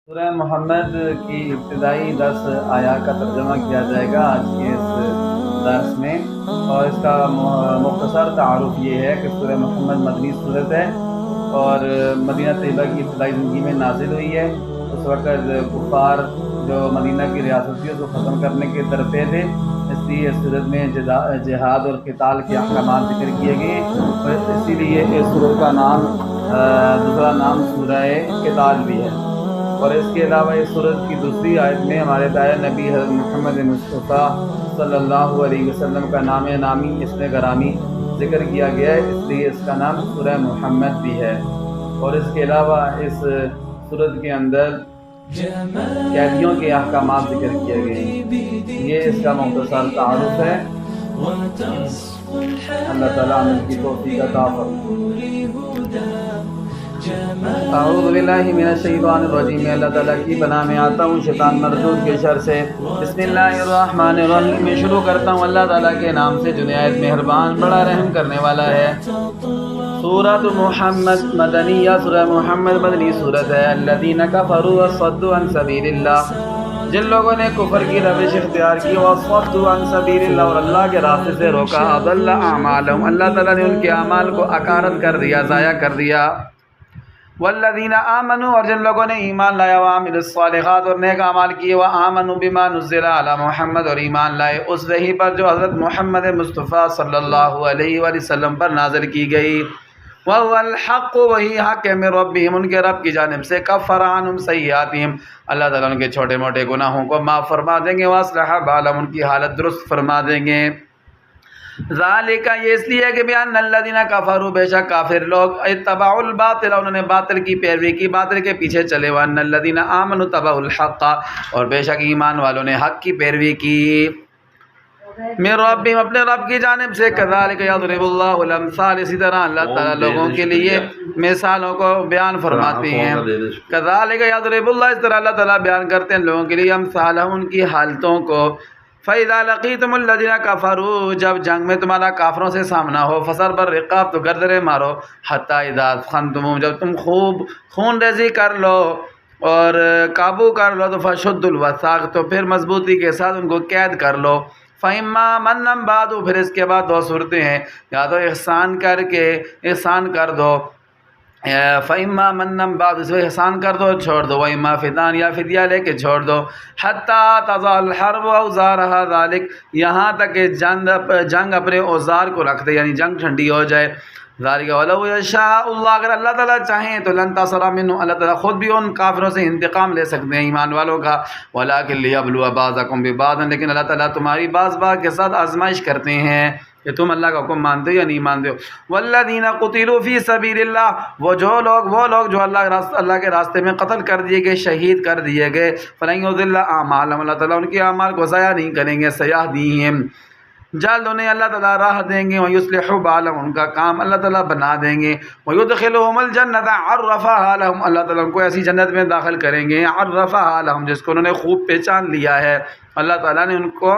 سورہ محمد کی ابتدائی 10 آیات کا ترجمہ کیا جائے گا آج کے اس درس میں، اور اس کا مختصر تعارف یہ ہے کہ سورہ محمد مدنی صورت ہے اور مدینہ طیبہ کی ابتدائی زندگی میں نازل ہوئی ہے۔ اس وقت کفار جو مدینہ کی ریاست تھی اس کو ختم کرنے کے درپے تھے، اس لیے اس صورت میں جہاد اور قتال کے احکامات ذکر کیے گئے، اور اسی لیے اس صورت کا نام دوسرا نام سورہ قتال بھی ہے۔ اور اس کے علاوہ اس سورت کی دوسری آیت میں ہمارے پیارے نبی حضرت محمد مصطفیٰ صلی اللہ علیہ وسلم کا نام نامی اسم گرامی ذکر کیا گیا ہے، اس لیے اس کا نام سورہ محمد بھی ہے۔ اور اس کے علاوہ اس سورت کے اندر قیدیوں کے احکامات ذکر کیے گئے ہیں۔ یہ اس کا مختصر تعارف ہے۔ اللہ تعالیٰ ہمیں کی توفیق عطا فرمائے۔ اعوذ باللہ من الشیطان الرجیم، میں اللہ تعالیٰ کی پناہ میں آتا ہوں شیطان مردود کے شر سے۔ بسم اللہ الرحمن الرحیم، میں شروع کرتا ہوں اللہ تعالیٰ کے نام سے جو نہایت مہربان بڑا رحم کرنے والا ہے۔ سورۃ محمد مدنیہ، سورہ محمد مدنی سورت ہے۔ الذین کفروا وصدوا عن سبیل اللہ، جن لوگوں نے کفر کی روش اختیار کی، وصدوا عن سبیل اللہ، اور اللہ کے راستے سے روکا، اضل اعمالهم، اللہ تعالیٰ نے ان کے اعمال کو اکارت کر دیا، ضائع کر دیا۔ والذین آمنوا، اور جن لوگوں نے ایمان لایا، وعملوا الصالحات، اور نیک اعمال کیے، وآمنوا بما نزل علی محمد، اور ایمان لائے اس وحی پر جو حضرت محمد مصطفیٰ صلی اللہ علیہ وآلہ وسلم پر نازل کی گئی، وہو الحق، وہی حق ہے، من ربہم، ان کے رب کی جانب سے، کفر عنہم سیئاتہم، اللہ تعالیٰ ان کے چھوٹے موٹے گناہوں کو معاف فرما دیں گے، واصلح بالہم، ان کی حالت درست فرما دیں گے۔ ذالک، یہ اس لیے کہ بیان الذین کفروا، بے شک کافر لوگ، اتبعوا الباطل، انہوں نے باطل کی پیروی کی، باطل کے پیچھے چلے، وان الذین آمنوا اتبعوا الحق، اور بے شک ایمان والوں نے حق کی پیروی کی، من ربہم، اپنے رب کی جانب سے، کذالک یضرب اللہ الامثال، اسی طرح اللہ تعالیٰ لوگوں کے لیے مثالوں کو بیان فرماتے ہیں۔ کذالک یضرب اللہ، اس طرح اللہ تعالیٰ بیان کرتے ہیں لوگوں کے لیے امثالہم، ان کی حالتوں کو۔ فَإِذَا لَقِيتُمُ الَّذِينَ كَفَرُوا، جب جنگ میں تمہارا کافروں سے سامنا ہو، فَضَرْبَ الرِّقَابِ، تو گردنیں مارو، حَتَّىٰ إِذَا أَثْخَنْتُمُوهُمْ، جب تم خوب خون ریزی کر لو اور قابو کر لو، تو فَشُدُّوا الْوَثَاقَ، تو پھر مضبوطی کے ساتھ ان کو قید کر لو۔ فَإِمَّا مَنًّا بَعْدُ، پھر اس کے بعد دو صورتیں ہیں، یا تو احسان کر دو، فَإِمَّا مَنًّا بَعْدُ، اس میں احسان کر دو چھوڑ دو، وَإِمَّا فِدْیَةً، یا فدیہ لے کے چھوڑ دو، حَتَّىٰ تَضَعَ الْحَرْبُ أَوْزَارَهَا، ذَلِكَ، یہاں تک کہ جنگ اپنے اوزار کو رکھ دے، یعنی جنگ ٹھنڈی ہو جائے۔ ذَلِكَ وَلَوْ يَشَاءُ اللَّهُ، اگر اللہ تعالیٰ چاہیں تو لَانتَصَرَ مِنْهُمْ، اللہ تعالیٰ خود بھی ان کافروں سے انتقام لے سکتے ہیں ایمان والوں کا، وَلَٰكِن لِيَبْلُوَ بَعْضَكُم بِبَعْضٍ، لیکن اللہ تعالیٰ تمہاری بعض کے ساتھ آزمائش کرتے ہیں کہ تم اللہ کا حکم مانتے ہو یا نہیں مانتے ہو۔ والذین قتلوا فی سبیل اللہ، وہ لوگ جو اللہ کے راستے میں قتل کر دیے گئے، شہید کر دیے گئے، فلن یضل اعمالهم، اللہ تعالیٰ ان کے اعمال کو ضائع نہیں کریں گے، سیہدیہم، جلد انہیں اللہ تعالیٰ راہ دیں گے، ویصلح بالہم، ان کا کام اللہ تعالیٰ بنا دیں گے، ویدخلہم الجنۃ عرفہا لہم، اللہ تعالیٰ ان کو ایسی جنت میں داخل کریں گے، عرفہا لہم، جس کو انہوں نے خوب پہچان لیا ہے، اللہ تعالیٰ نے ان کو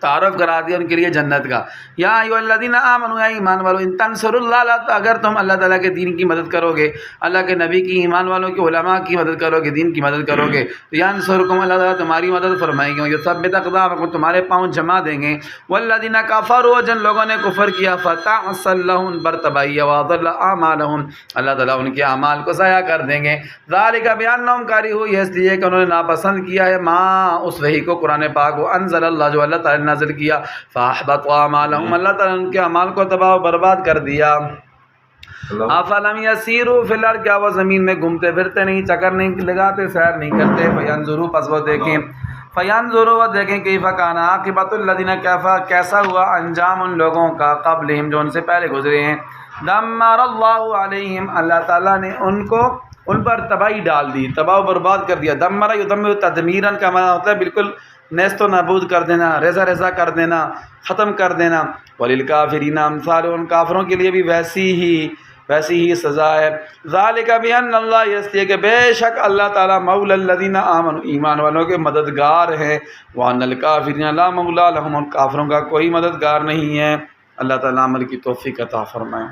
تعارف کرا دیا ان کے لیے جنت کا۔ یا ایھا الذین آمنوا، اے ایمان والو، ان تنصروا اللہ، اگر تم اللہ تعالیٰ کے دین کی مدد کرو گے، اللہ کے نبی کی، ایمان والوں کے علماء کی مدد کرو گے، دین کی مدد کرو گے، تو ینصرکم، اللہ تعالیٰ تمہاری مدد فرمائیں گے، یثبت اقدامکم، تمہارے پاؤں جما دیں گے۔ والذین کفروا، جن لوگوں نے کفر کیا، فتعسا لہم، بر تباہی، واضل اعمالہم، اللہ تعالیٰ ان کے اعمال کو ضائع کر دیں گے۔ ذالک بانہم کرہوا، یہ اس لیے کہ انہوں نے ناپسند کیا ہے، ما، اس وحی کو، قرآن پاک کو، انزل اللہ، جو اللہ تعالیٰ نے نازل کیا، فاحبط اعمالهم، اللہ تعالیٰ نے ان کے اعمال کو تباہ و برباد کر دیا۔ افلم یسیروا فی الارض، کیا وہ زمین میں گھومتے پھرتے نہیں، چکر نہیں لگاتے، سیر نہیں کرتے، فینظروا، پس وہ دیکھیں، کیف کان عاقبۃ الذین، کیسا ہوا انجام ان لوگوں کا، قبلہم، جو ان سے پہلے گزرے ہیں، دمر اللہ علیہم، اللہ تعالیٰ نے ان پر تباہی ڈال دی، تباہ و برباد کر دیا۔ دمر یدمر تدمیرا کا معنی ہوتا ہے بالکل نیست و نابود کر دینا، ریزہ کر دینا، ختم کر دینا۔ وللکافرین امثال، ان کافروں کے لیے بھی ویسی ہی سزا ہے۔ ذالک بان اللہ، اس لیے کہ بے شک اللہ تعالیٰ، مولا الذین آمنوا، ایمان والوں کے مددگار ہیں، وان الکافرین لا مولا لہم، ان کافروں کا کوئی مددگار نہیں ہے۔ اللہ تعالیٰ عمل کی توفیق عطا فرمائے۔